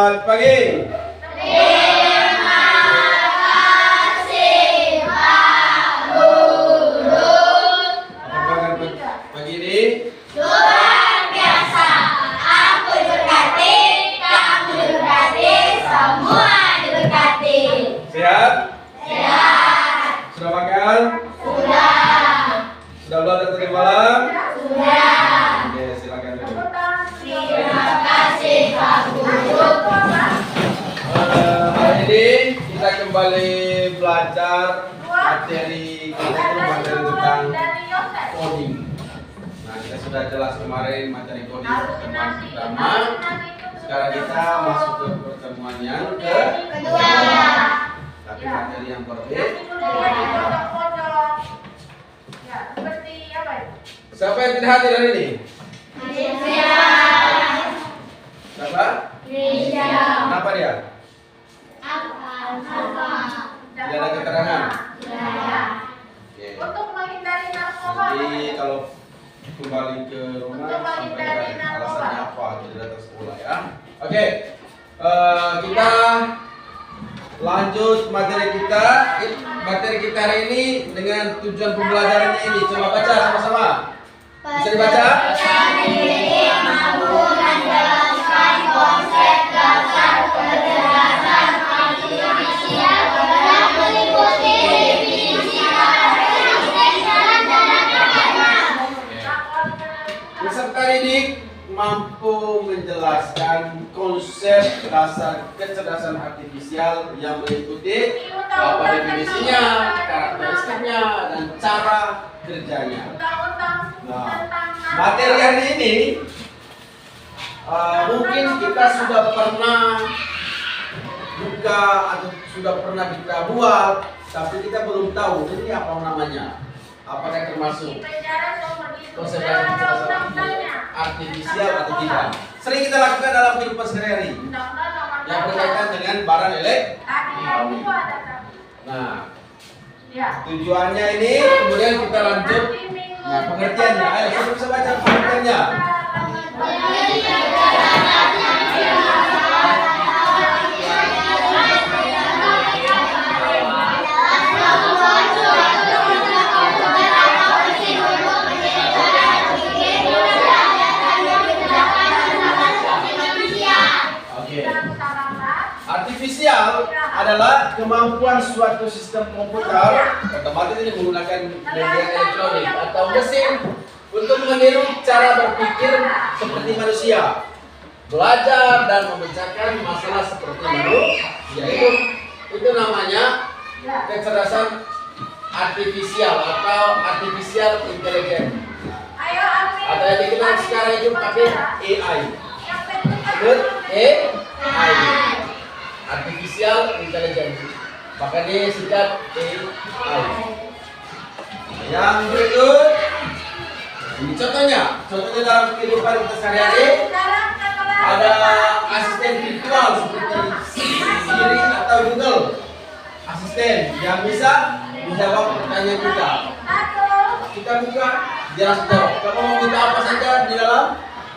Selamat pagi. Terima kasih Pak Guru. Apa kabar pagi ini? Luar biasa. Aku diberkati, kamu diberkati, semua diberkati. Sehat? Sehat. Sudah makan? Sudah. Sudah belajar tadi malam? Sudah. Oke, silakan dulu. Terima kasih Pak Guru. Hari ini kita kembali belajar materi tentang coding. Nah, kita sudah jelas kemarin materi coding pertemuan pertama. Sekarang kita masuk ke pertemuan yang kedua. Tapi materi yang berbeda. Siapa yang tidak hadir hari ini? Siapa? Kenapa dia? Tidak ada keterangan. Oke. Untuk menghindari narkoba. Jadi kalau kembali ke rumah sampaikan alasannya apa tidak datang sekolah ya. Oke. Kita lanjut materi kita. Materi kita hari ini dengan tujuan pembelajarannya ini. Coba baca sama-sama. Bisa dibaca? Mampu menjelaskan konsep dasar kecerdasan artifisial dan meliputi definisi karakteristik dan tanda-tandanya. Peserta didik mampu menjelaskan konsep dasar kecerdasan artifisial yang meliputi apa definisinya, karakteristiknya, dan cara kerjanya. Nah, materi hari ini mungkin kita sudah pernah buka atau sudah pernah kita buat, tapi kita belum tahu ini apa namanya. Apakah termasuk konsep dasar kecerdasan artifisial atau tidak? Sering kita lakukan dalam kehidupan sehari-hari yang berkaitan dengan barang elektronik. Nah, tujuannya ini kemudian kita lanjut. Nah, pengertiannya, ayo siapa bisa baca pengertiannya? Oke. Artifisial adalah kemampuan suatu sistem komputer, otomatis ini menggunakan media elektronik atau mesin untuk meniru cara berpikir seperti manusia, belajar dan memecahkan masalah seperti manusia. Itu namanya kecerdasan artifisial atau artificial intelligence. Atau yang dikenal sekarang itu pakai AI. Sebut AI. Artificial intelligence. Makanya singkat AI. Yang berikut ini contohnya dalam kehidupan kita sehari-hari ada asisten virtual seperti Siri atau Google. Asisten yang bisa menjawab pertanyaan kita. Kita buka, dia langsung jawab. Kamu mau minta apa saja di dalam?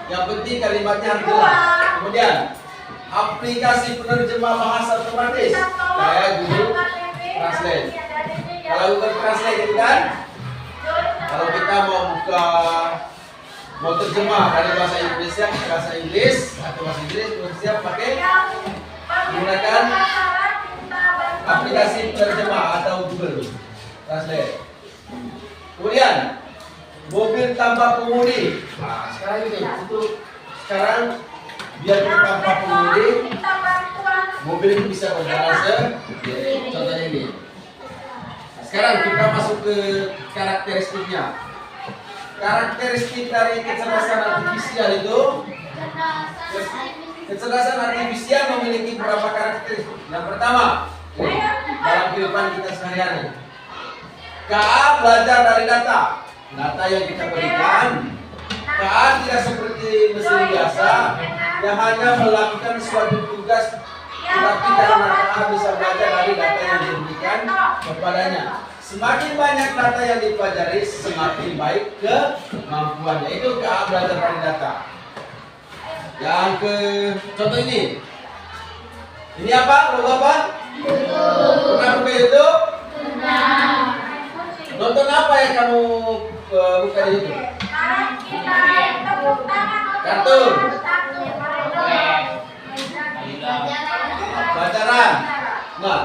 Yang penting kalimatnya harus jelas. Kemudian aplikasi penerjemah bahasa otomatis kayak Google Translate. Kalau Google Translate itu kan, kalau kita mau terjemah dari bahasa Indonesia ke bahasa Inggris atau bahasa Inggris siap pakai menggunakan aplikasi penerjemah atau Google Translate. Kemudian mobil tanpa pengemudi. Nah, sekarang ini sekarang biar kita tanpa pengemudi, mobil itu bisa berjalan sendiri. Contohnya ini. Nah, sekarang kita masuk ke karakteristiknya. Karakteristik dari kecerdasan artifisial itu, kecerdasan artifisial memiliki beberapa karakteristik. Yang pertama, dalam kehidupan kita sehari-hari, KA belajar dari data yang kita berikan. KA tidak seperti mesin biasa yang hanya melakukan suatu tugas, tetapi karena KA bisa belajar dari data yang diberikan kepadanya. Semakin banyak data yang dipelajari, semakin baik kemampuannya. Itu KA belajar dari data. Yang ke contoh ini, Ini apa? Logo apa? Pernah buka YouTube? Nonton apa yang kamu buka di YouTube? Sekarang kita tepuk tangan untuk Kartun. satu. Pelajaran. Nah,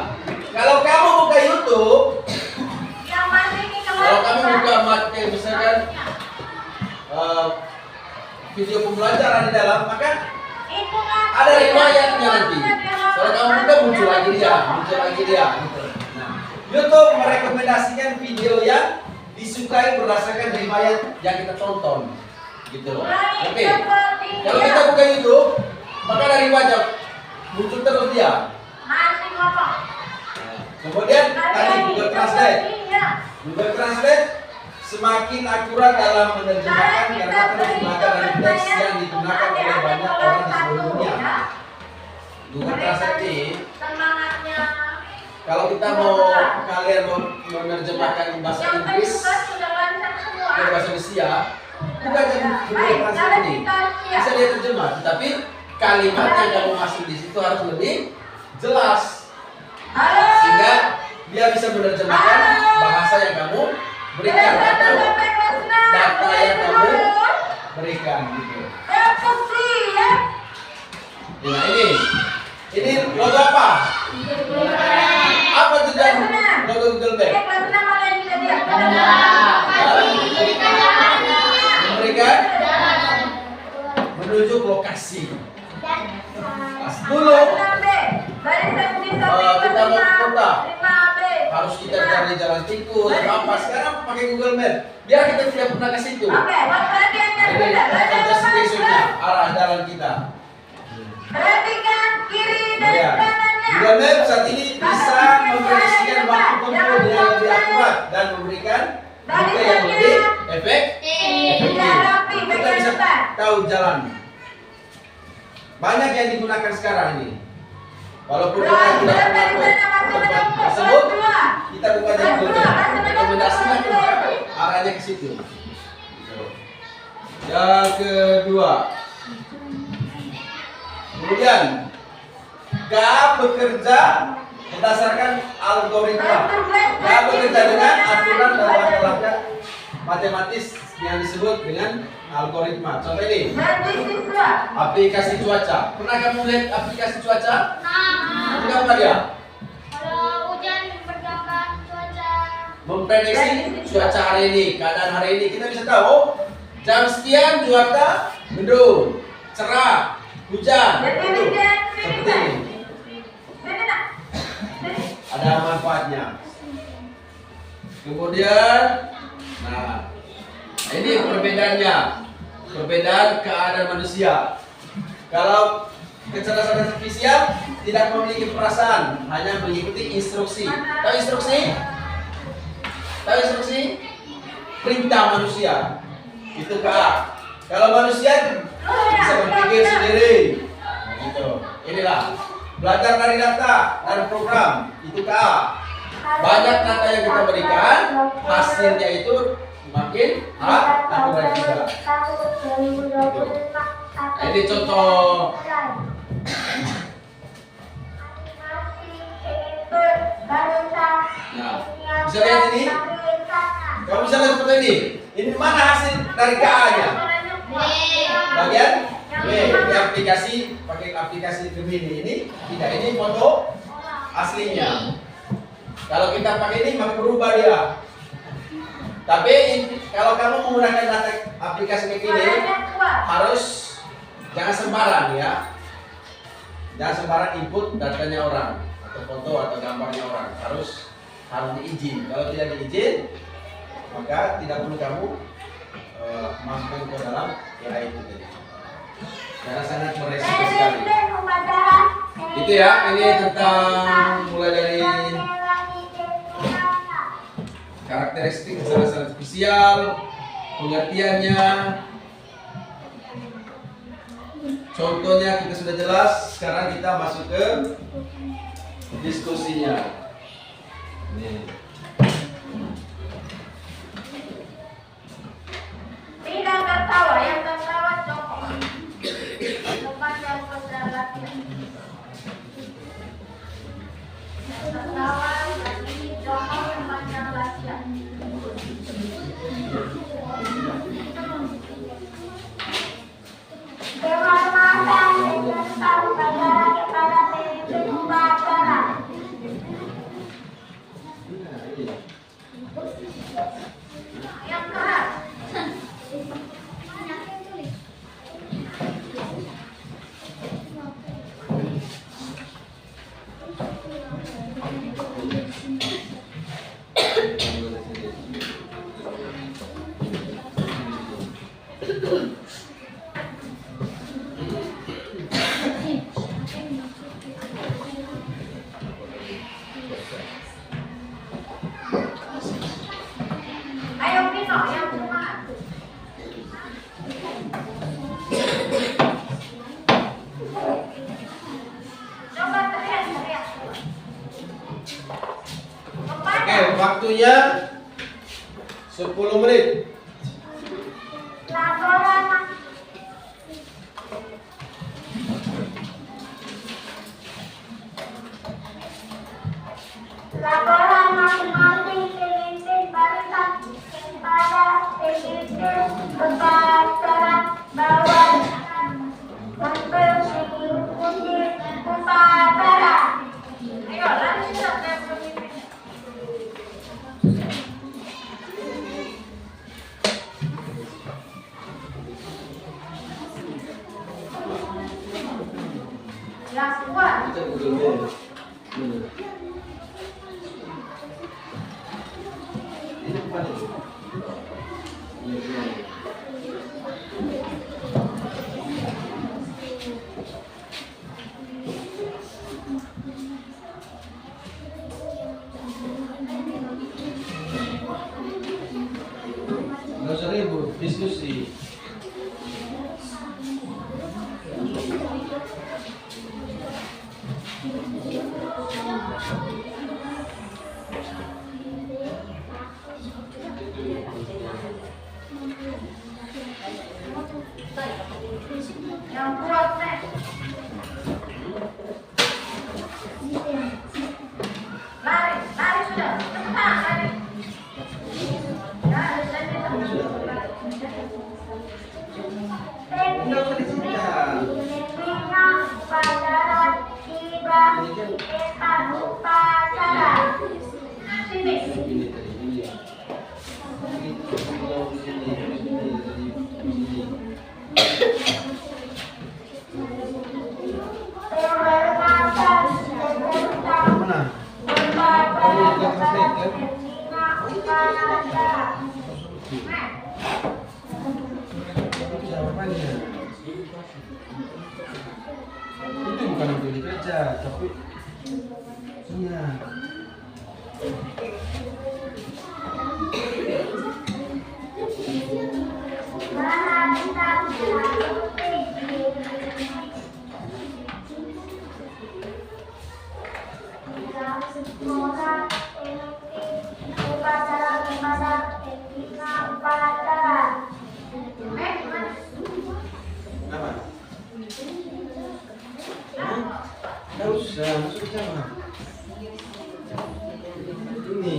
kalau kamu buka YouTube, Yang masih ini kalau kamu buka pakai misalkan video pembelajaran di dalam, maka itu kan ada riwayatnya nanti. Kalau kamu buka muncul lagi dia. Gitu. Nah, YouTube merekomendasikan video yang disukai berdasarkan riwayat yang kita tonton, gitu loh. Oke. Kalau kita buka YouTube, maka dari wajah muncul terus dia. masih ngomong. Kemudian tadi Google Translate. Google Translate semakin akurat dalam menerjemahkan karena terus belajar dari teks yang digunakan oleh banyak orang di seluruh dunia. Google Translate ini, Semangatnya. kalau kita mau kalian mau menerjemahkan bahasa Yang tadi Inggris juga sudah lancar semua. ke bahasa Indonesia, bukan jadi Google Translate ini. Bisa dia terjemah, tetapi kalimat yang kamu masuk di situ harus lebih jelas Halo. sehingga dia bisa menerjemahkan bahasa yang kamu berikan atau data yang kamu berikan gitu. Nah ini logo apa? Apa tujuan logo Google Map? Memberikan menunjuk lokasi. Pas dulu kita mau ke kota, harus kita cari jalan tikus apa. Sekarang pakai Google Map, biar kita tidak pernah ke situ. Ini kontes besoknya arah jalan kita. Perhatikan kiri dan Ya. kanannya. Google Map saat ini bisa memprediksikan waktu tempuh dengan lebih akurat dan memberikan rute yang lebih efektif. Kita bisa tahu jalan. Banyak yang digunakan sekarang ini. Walaupun kita tidak pernah ke tempat tersebut, kita buka di Google Map. Rekomendasinya arahnya ke situ. Yang kedua, kemudian K bekerja berdasarkan algoritma. K bekerja dengan aturan dan langkah-langkah matematis yang disebut dengan algoritma. Contoh ini, aplikasi cuaca. Pernah kamu lihat aplikasi cuaca? Itu apa dia? Kalau hujan bergambar cuaca. Memprediksi cuaca hari ini, keadaan hari ini. Kita bisa tahu, oh, jam sekian cuaca mendung, cerah, hujan. Itu seperti ini. Ada manfaatnya. Kemudian, nah ini perbedaannya, perbedaan keadaan manusia. Kalau kecerdasan artifisial tidak memiliki perasaan, hanya mengikuti instruksi. Tahu instruksi? Tahu instruksi? Perintah manusia. Itu KA. Kalau manusia bisa berpikir sendiri. Nah, gitu. Inilah belajar dari data dan program. Itu KA. Banyak data yang kita berikan, hasilnya itu makin akurat juga. Nah, ini contoh. Nah, bisa lihat ini? Kamu bisa lihat foto ini? Ini mana hasil dari KA-nya? Bagian B. Di aplikasi, pakai aplikasi Gemini ini. Tidak, ini foto aslinya. Kalau kita pakai ini maka berubah dia. Tapi kalau kamu menggunakan data aplikasi Gemini harus jangan sembarang ya. Jangan sembarang input datanya orang atau foto atau gambarnya orang. Harus diizin. Kalau tidak diizin, maka tidak perlu kamu masukkan ke dalam AI itu tadi. Karena sangat beresiko sekali. Itu ya, ini tentang mulai dari karakteristik kecerdasan artifisial, pengertiannya, contohnya kita sudah jelas. Sekarang kita masuk ke diskusinya. Nih. Tidak tertawa, yang tertawa cokok. Lepas yang saudara latihan. Ayo Pino, yang semangat. Coba teriak. Oke, waktunya 10 menit. Laporan masing-masing pemimpin barisan pada pemimpin upacara bawah mengikuti upacara. Ayo, lanjut ya pemimpin. Yang kuat. Kita dulu. Ini apa nih? Nggak usah ribut, diskusi. Yang kuat, Nek. Lari sudah. Cepetan, lari. Ya, Nggak usah diceritakan. Pimpinan upacara tiba di tempat upacara. Sini. Ini tadi, ini. Perkenalkan peserta Mana? upacara pimpinan upacara. Jawabannya itu bukan untuk dikerja, tapi iya. Apa? Nggak usah, masuk jangan. Ini.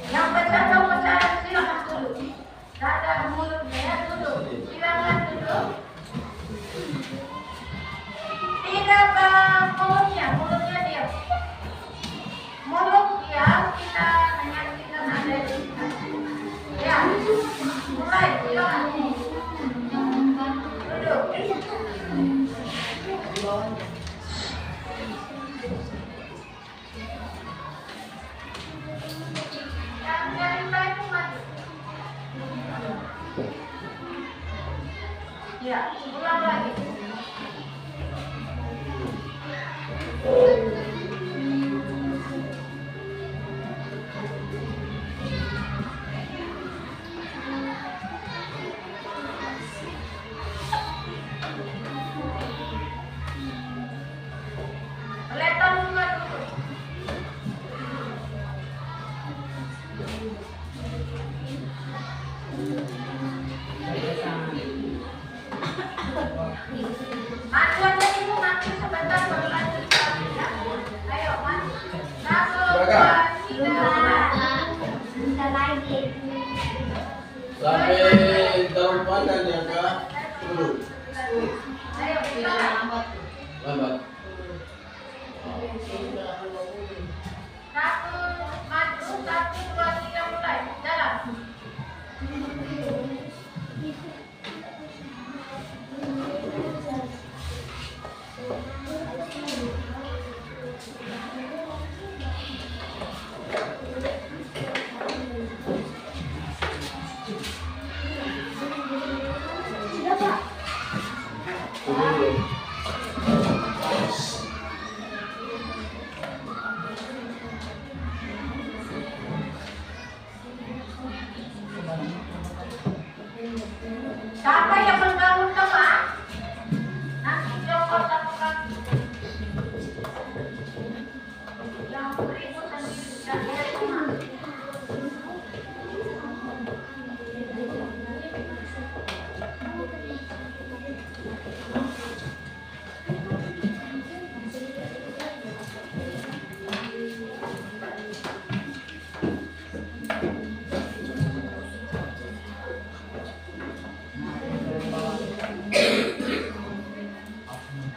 Yang pecah silakan duduk. Dada mulutnya duduk. Silakan duduk. Tidak mulutnya diam. Mulut diam, kita menyaksikan ada di sini. Ya, mulai silakan. Duduk. Yang cerita itu maju. Ya, ulang lagi. Kelihatan semua dulu. kak? Bentar lagi. Sampai tahun pandang ya kak? Dulu. Ayo, kita. Lambat. Satu, maju, 1, 2, 3, mulai. Jalan. Dulu. Siapa yang membangun teman? Nanti copot satu kaki. Yang berikut nanti tidak lihat teman.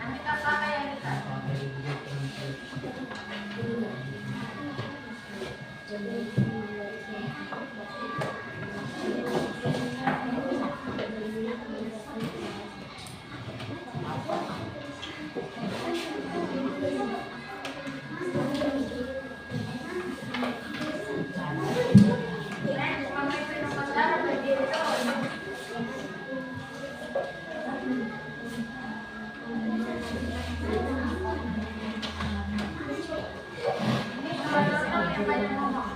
Nanti kakak yang dekat. Pemimpin upacara berdiri dulu. Ini kalau nonton yang banyak ngomong.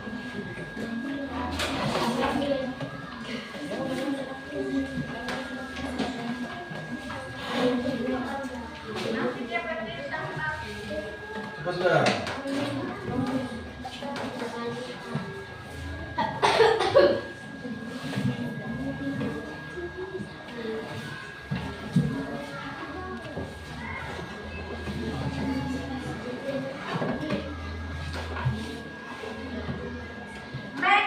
Nanti dia berdiri sama Cepat sudah. Mek.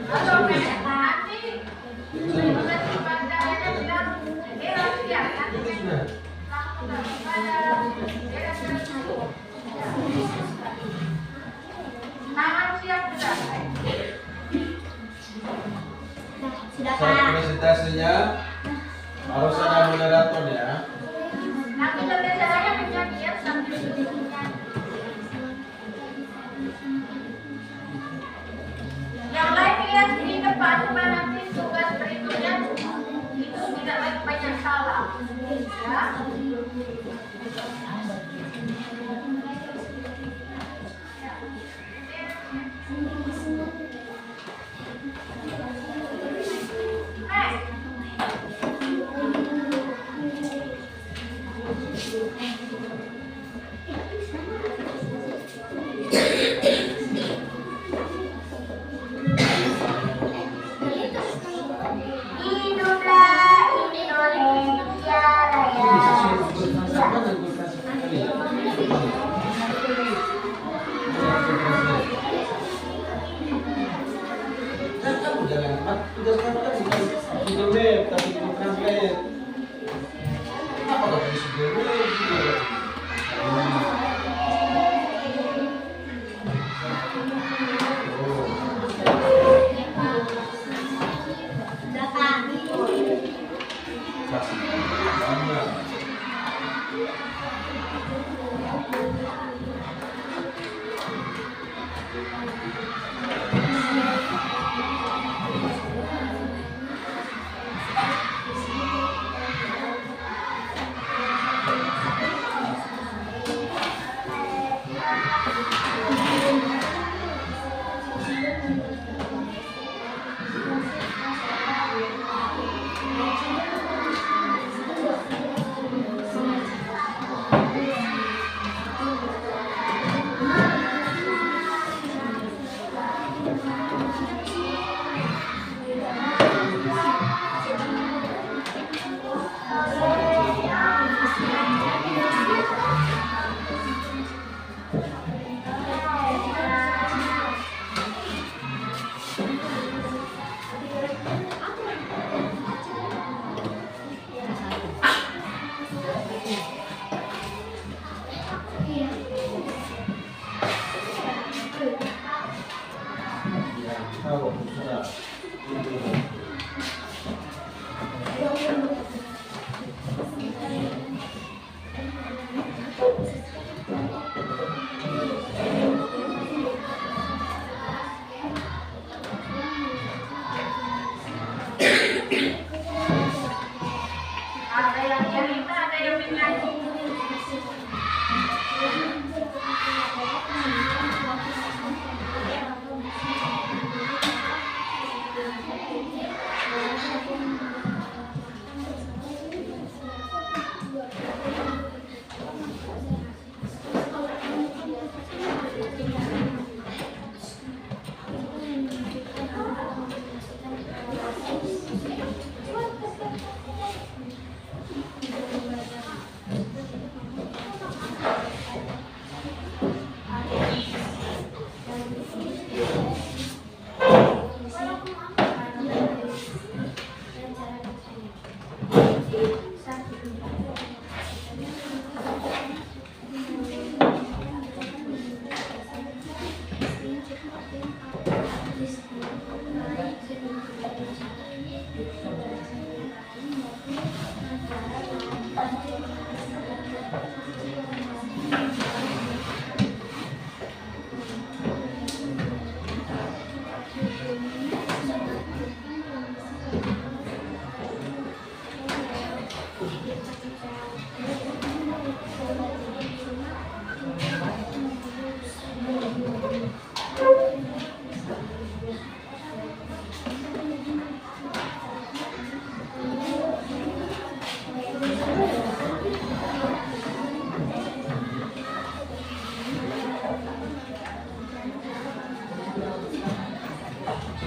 Halo Mek. Nanti pemimpin upacaranya bilang dia rahasia. Nanti Mek langsung kepada daerah dulu. Tangan siap sudah. Sudah Saat Pak. presentasinya harus ada moderator ya. Nanti caranya menjadi ya sambil duduknya. Yang lain lihat di depan supaya nanti tugas berikutnya itu tidak lagi banyak salah. Ya. Hiduplah Indonesia Raya. Jangan tugas kamu kan bukan video web tapi Google Translate. Kenapa nggak tulis video web? Sudah Pak. Kasih. Sama. Tahu sudah. Ada yang cerita, ada yang menyanyi.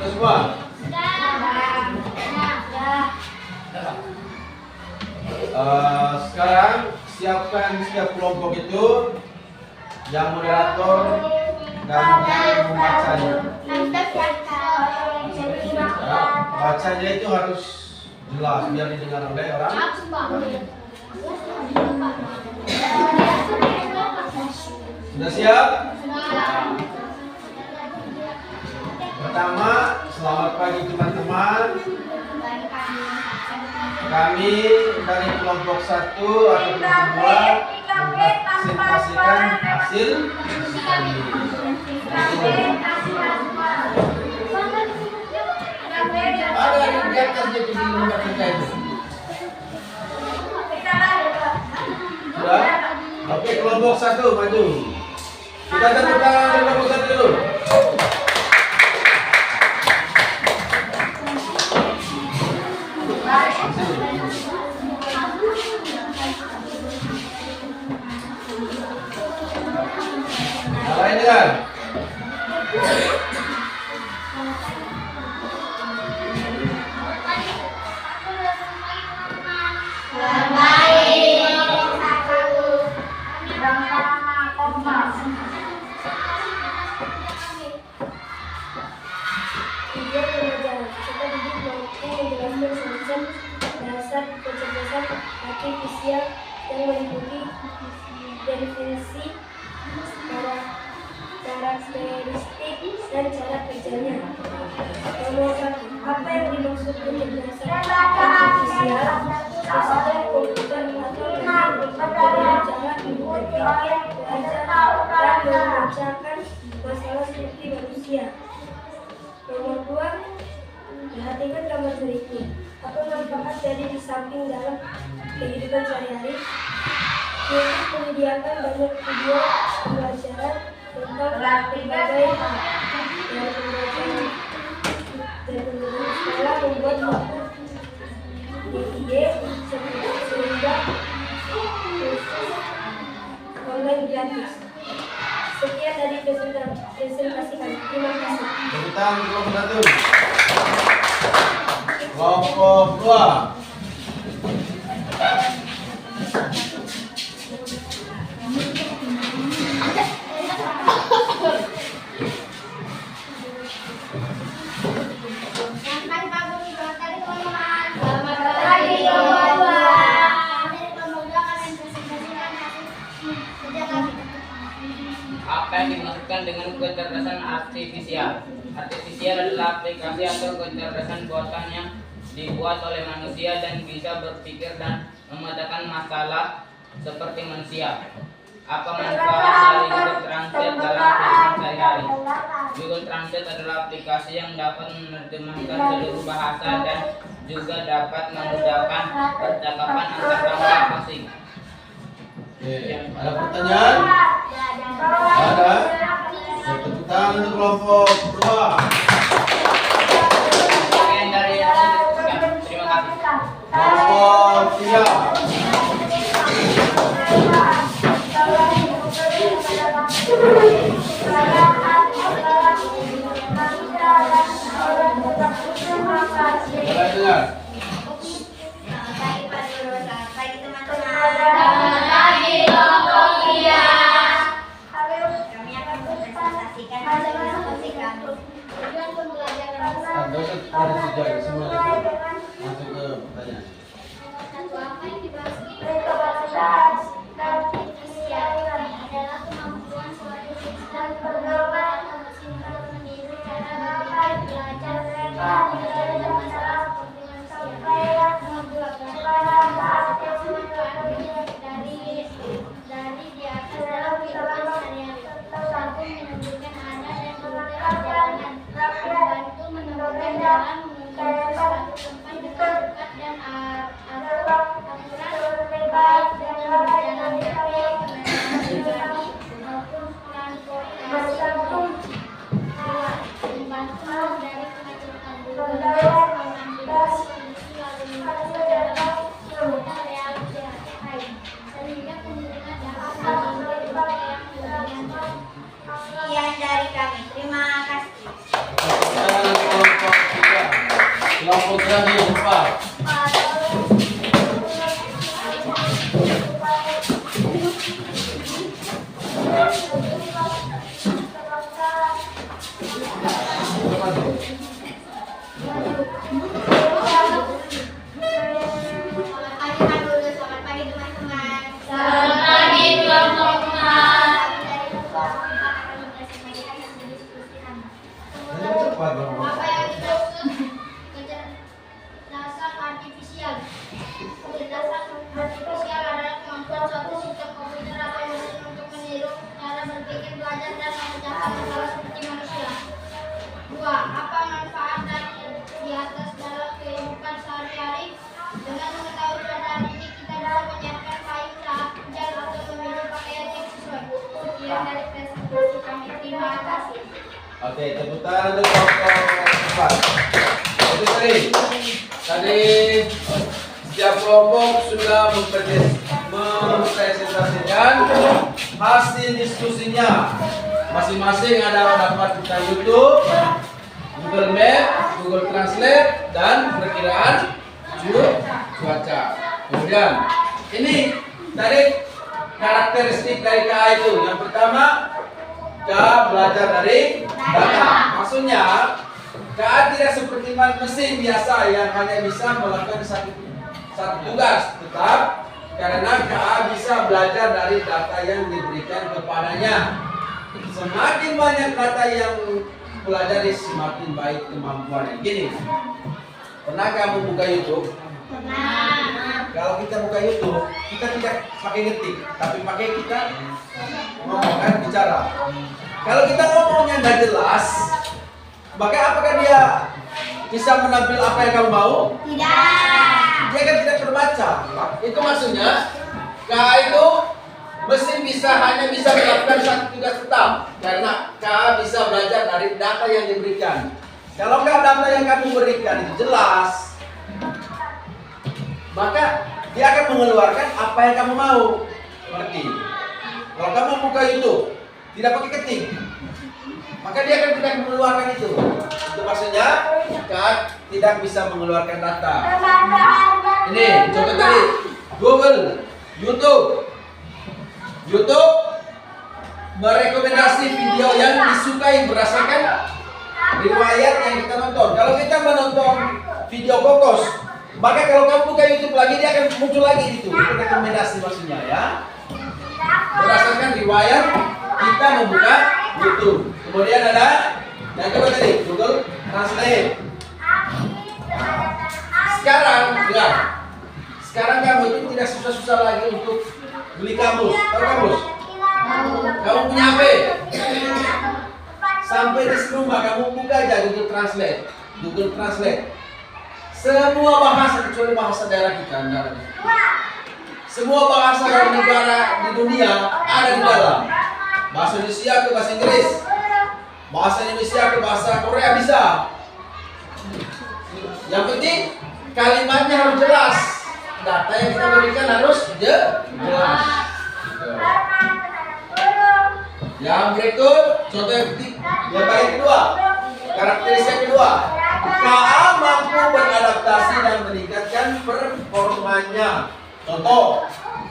Sudah semua? Sekarang siapkan setiap kelompok itu yang moderator dan yang membacanya. Ya, bacanya itu harus jelas biar didengar oleh orang. Sudah siap? Pertama, selamat pagi teman-teman. Kami dari kelompok 1 atau kelompok 2 mempresentasikan hasil kami. Ada yang di atasnya di nomor 3 itu. Sudah? Oke, kelompok 1 maju. Kita tepuk tangan kelompok 1 dulu. Lain dengan dasar kecerdasan artifisial yang meliputi definisi, karakteristik, dan cara kerjanya. Nomor 1. Apa yang dimaksud kecerdasan artifisial? Sesuatu komputer atau mesin dengan cara berpikir, belajar, dan memecahkan masalah seperti manusia. Nomor 2. Perhatikan gambar berikut. Apa manfaat dari di samping dalam kehidupan sehari-hari? YouTube menyediakan banyak video pembelajaran tentang berbagai hal. Dari pembelajaran sekolah membuat buku DIY sehingga kursus online gratis. Sekian dari presentasi kami. Terima kasih. tepuk tangan kelompok 1. Kelompok 2. apa yang dimaksudkan dengan kecerdasan artifisial? Artifisial adalah aplikasi atau kecerdasan buatan yang dibuat oleh manusia dan bisa berpikir dan memecahkan masalah seperti manusia. Apa manfaat dari Google Translate dalam kehidupan sehari-hari? Google Translate adalah aplikasi yang dapat menerjemahkan seluruh bahasa dan juga dapat memudahkan percakapan antar bangsa asing. Oke, ada pertanyaan? Ada? Tepuk tangan untuk kelompok berdua. Sekian dari terima kasih. Kelompok 3. Boleh dengar? Pagi Pak Guru, selamat pagi teman-teman. Selamat pagi kelompok dia. Kami akan mempresentasikan hasil diskusi kami. Tujuan pembelajaran Dosen ada 3 semua masuk ke pertanyaan. satu apa yang dibahas ini? Artifisial adalah kemampuan suatu sistem bergerak meniru cara belajar menyelesaikan masalah seperti manusia. Membuat dari di atas dalam kehidupan sehari-hari. Satu menunjukkan arah dan rute perjalanan. Membantu menemukan jalan menuju suatu tempat dengan cepat dan aturan baik dengan berjalan kaki, kendaraan maupun transportasi umum. Dua, membantu dari kemacetan. Mengambil kondisi lalu lintas secara mudah realisasi sehingga pengguna dapat mengambil rute yang lebih nyaman. Sekian dari kami. Terima kasih. Pertanyaan untuk kelompok 3. Kelompok terakhir 4. Selamat pagi Pak Guru, selamat pagi teman-teman. Selamat pagi kelompok teman. Dari kelompok 4 akan mempresentasikan hasil diskusi kami. Cepat dong. Apa yang dimaksud kecerdasan artifisial? Kecerdasan artifisial adalah kemampuan suatu sistem komputer atau mesin untuk meniru cara berpikir, belajar, dan memecahkan masalah seperti manusia. Dua, apa manfaat dari di atas dalam kehidupan sehari-hari? Dengan mengetahui pelajaran ini, kita bisa menyiapkan kain saat hujan atau memilih pakaian yang sesuai. Sekian dari presentasi kami. Terima kasih. Oke, tepuk tangan untuk kelompok 4. Jadi tadi setiap kelompok sudah mempresentasikan hasil diskusinya. Masing-masing ada dapat kita YouTube, Google Map, Google Translate, dan perkiraan cuaca. Kemudian ini tadi karakteristik dari KA itu. Yang pertama, KA belajar dari data. Maksudnya KA tidak seperti mesin biasa yang hanya bisa melakukan satu tugas, tetap karena KA bisa belajar dari data yang diberikan kepadanya. Semakin banyak data yang pelajari, semakin baik kemampuannya. Gini, pernah kamu buka YouTube? Kalau kita buka YouTube, kita tidak pakai ngetik, tapi pakai kita ngomong, kan, bicara. Kalau kita ngomongnya nggak jelas, maka apakah dia bisa menampil apa yang kamu mau? Tidak. Dia kan tidak terbaca. Itu maksudnya KA itu mesin hanya bisa melakukan satu tugas tetap karena KA bisa belajar dari data yang diberikan. Kalau data yang kamu berikan itu jelas, maka dia akan mengeluarkan apa yang kamu mau. Seperti kalau kamu buka YouTube tidak pakai ketik, maka dia akan tidak mengeluarkan itu. Itu maksudnya KA tidak bisa mengeluarkan data. Ini contoh tadi Google, YouTube merekomendasi video yang disukai berdasarkan riwayat yang kita nonton. Kalau kita menonton video kokos, maka kalau kamu buka YouTube lagi dia akan muncul lagi itu rekomendasi maksudnya ya. Berdasarkan riwayat kita membuka YouTube. Kemudian ada yang kedua tadi Google Translate. Sekarang dengar. Sekarang kamu itu tidak susah-susah lagi untuk beli kamus. Tahu kamus? Kamu punya HP? Sampai di rumah kamu buka aja Google Translate. Google Translate. Semua bahasa kecuali bahasa daerah kita. Semua bahasa dari negara di dunia ada di dalam. Bahasa Indonesia ke bahasa Inggris. Bahasa Indonesia ke bahasa Korea bisa. Yang penting kalimatnya harus jelas. Data yang kita berikan harus jelas. Yang berikut, contoh yang bagian kedua, karakteristik kedua, KA mampu beradaptasi dan meningkatkan performanya. Contoh,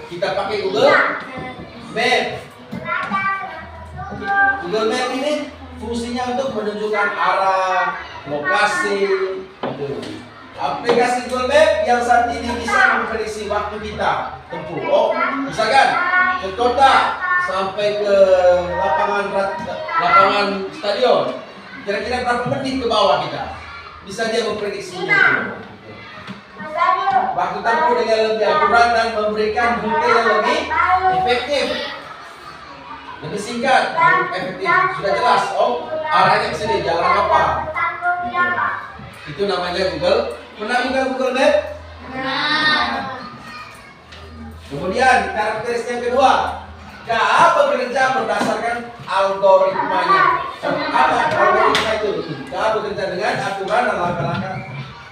kita pakai Google Map. Google Map ini fungsinya untuk menunjukkan arah, lokasi. Aplikasi Google Map yang saat ini bisa memprediksi waktu kita tempuh. Oh, misalkan ke kota sampai ke lapangan stadion, kira-kira berapa menit ke bawah kita? Bisa dia memprediksinya. Waktu tempuh dengan lebih akurat dan memberikan rute yang lebih efektif, lebih singkat, lebih efektif. Sudah jelas. Oh, arahnya ke sini, jalan apa? Itu namanya Google. Pernah buka Google Map? Kemudian karakteristik yang kedua, KA bekerja berdasarkan algoritmanya. Apa algoritma itu? KA bekerja dengan aturan dan langkah-langkah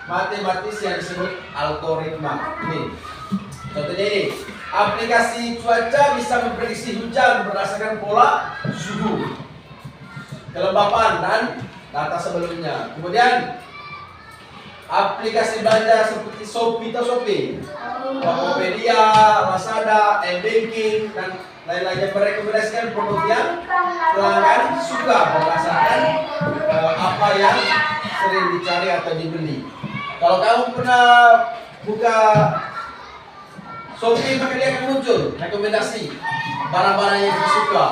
matematis yang disebut algoritma. Ini contohnya ini, aplikasi cuaca bisa memprediksi hujan berdasarkan pola suhu, kelembapan dan data sebelumnya. Kemudian aplikasi belanja seperti Shopee, Tokopedia, Lazada, M-Banking dan lain-lainnya merekomendasikan produk yang pelanggan suka berdasarkan apa yang sering dicari atau dibeli. Kalau kamu pernah buka Shopee, maka dia akan muncul rekomendasi barang-barang yang kita suka.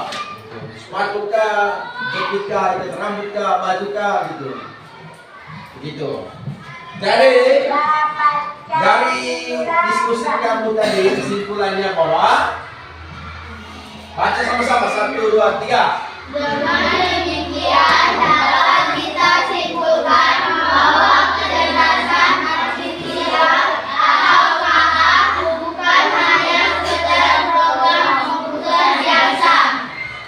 Sepatu kah, jepit kah, rambut kah, baju kah, gitu. Begitu. Jadi dari diskusi kamu tadi kesimpulannya bahwa baca sama-sama 1, 2, 3. Dengan demikian dapat kita simpulkan bahwa kecerdasan artifisial atau KA bukan hanya sekedar program komputer biasa.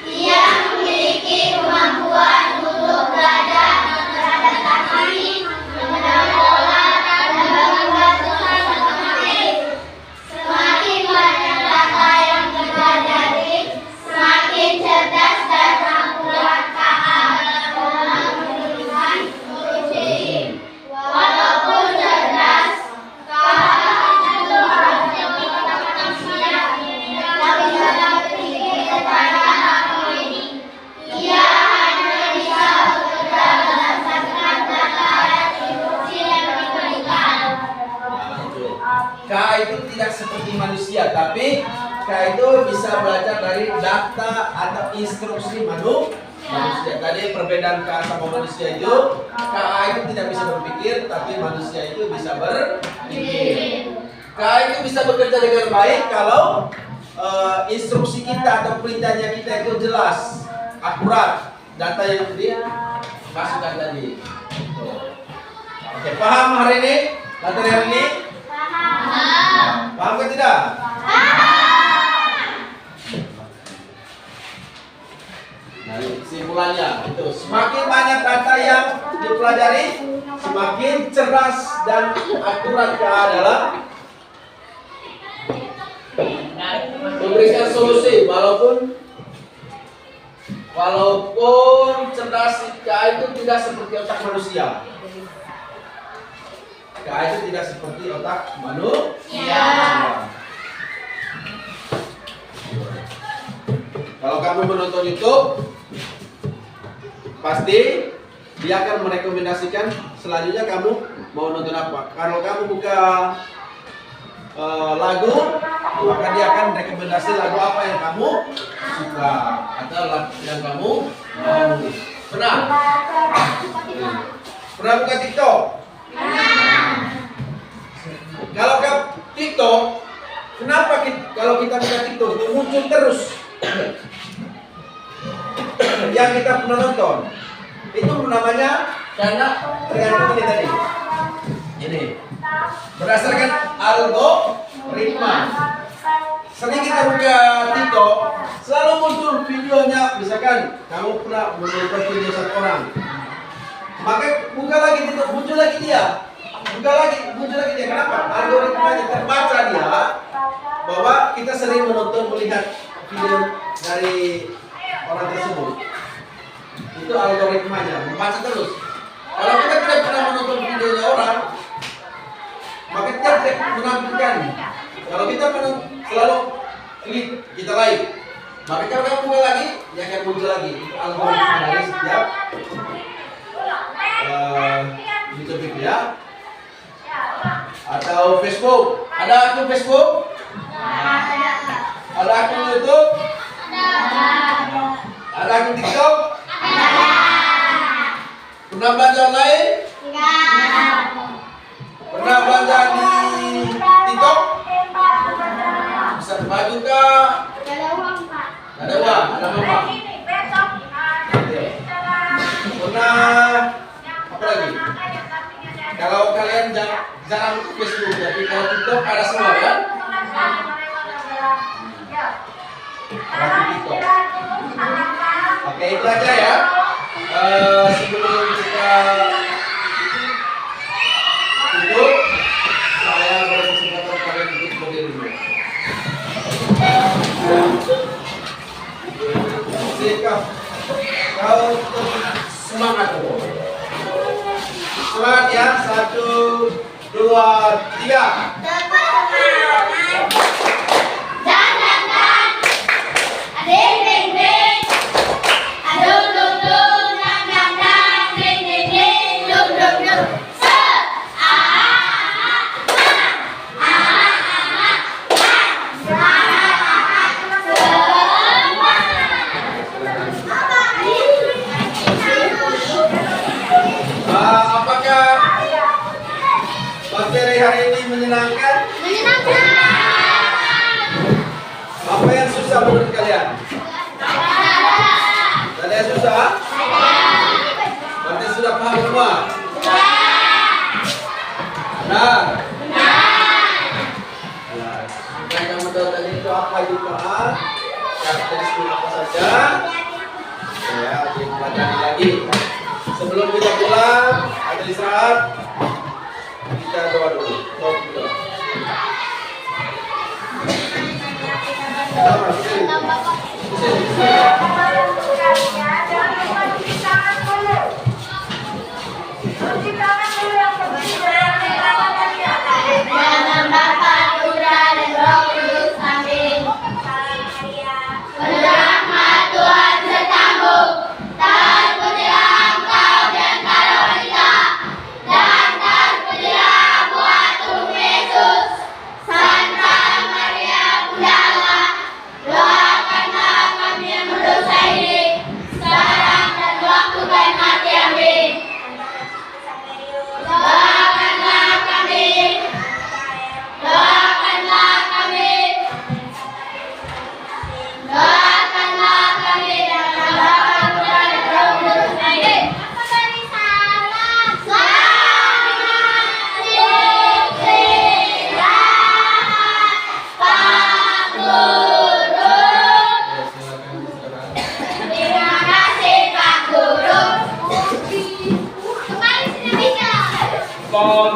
Ia memiliki kemampuan untuk belajar, beradaptasi, mengenal pola, dan membuat keputusan otomatis. Semakin banyak data yang dipelajari, semakin cerdas dan akurat KA dalam menentukan solusi. Walaupun cerdas, KA itu hanya manusia yang bisa berpikir secara algoritmik. Ia hanya bisa bekerja berdasarkan data dan instruksi yang diberikan. KA itu tidak seperti manusia, tapi KA itu bisa belajar dari data atau instruksi manusia. Tadi perbedaan KA sama manusia itu, KA itu tidak bisa berpikir, tapi manusia itu bisa berpikir. KA itu bisa bekerja dengan baik kalau instruksi kita atau perintahnya kita itu jelas, akurat, data yang dimasukkan tadi. Oke, paham hari ini? Materi hari ini? Paham ke tidak? Nah, kesimpulannya itu semakin banyak data yang dipelajari, semakin cerdas dan akurat KA dalam memberikan solusi. Walaupun cerdas KA itu tidak seperti otak manusia. KA itu tidak seperti otak manusia. Kalau kamu menonton YouTube, pasti dia akan merekomendasikan selanjutnya kamu mau nonton apa. Kalau kamu buka lagu, maka dia akan rekomendasi lagu apa yang kamu suka atau lagu yang kamu mau. Pernah? Pernah buka TikTok? Kalau ke TikTok, kenapa kalau kita buka TikTok itu muncul terus yang kita pernah nonton? Itu namanya karena tergantung ini tadi. Ini berdasarkan algoritma. Sering kita buka TikTok, selalu muncul videonya. Misalkan kamu pernah menonton video satu orang, maka buka lagi TikTok, muncul lagi dia. Buka lagi, muncul lagi dia. Kenapa? Algoritmanya terbaca dia bahwa kita sering melihat video dari orang tersebut. Itu algoritmanya, membaca terus. Kalau kita tidak pernah menonton videonya orang, maka kita tidak menampilkan. Kalau kita selalu klik, kita like, maka kalau kita buka lagi, dia akan muncul lagi. Itu algoritma dari setiap YouTube itu ya. Atau Facebook. Ada akun Facebook? Ada akun YouTube? Ada akun TikTok? Pernah belanja online? Pernah belanja di TikTok? Bisa baju kah? Ada uang, ada mama. Pernah apa lagi? Kalau kalian jarang Facebook, tapi kalau TikTok ada semua kan? Ada TikTok. Oke, itu aja ya. Sebelum kita tutup, saya berkesempatan kalian untuk berdiri dulu. Sikap kau semangat dulu. Semangat ya, 1, 2, 3. Apakah materi hari ini menyenangkan? Apa yang susah menurut kalian? Ada yang susah? Berarti sudah paham semua? Benar? Benar. Yang kamu tahu tadi itu apa itu paham? Karakteristik apa saja? Ya, dipelajari lagi. Sebelum kita pulang, ada istirahat. Kita doa dulu.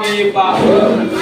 Kami Pak Guru.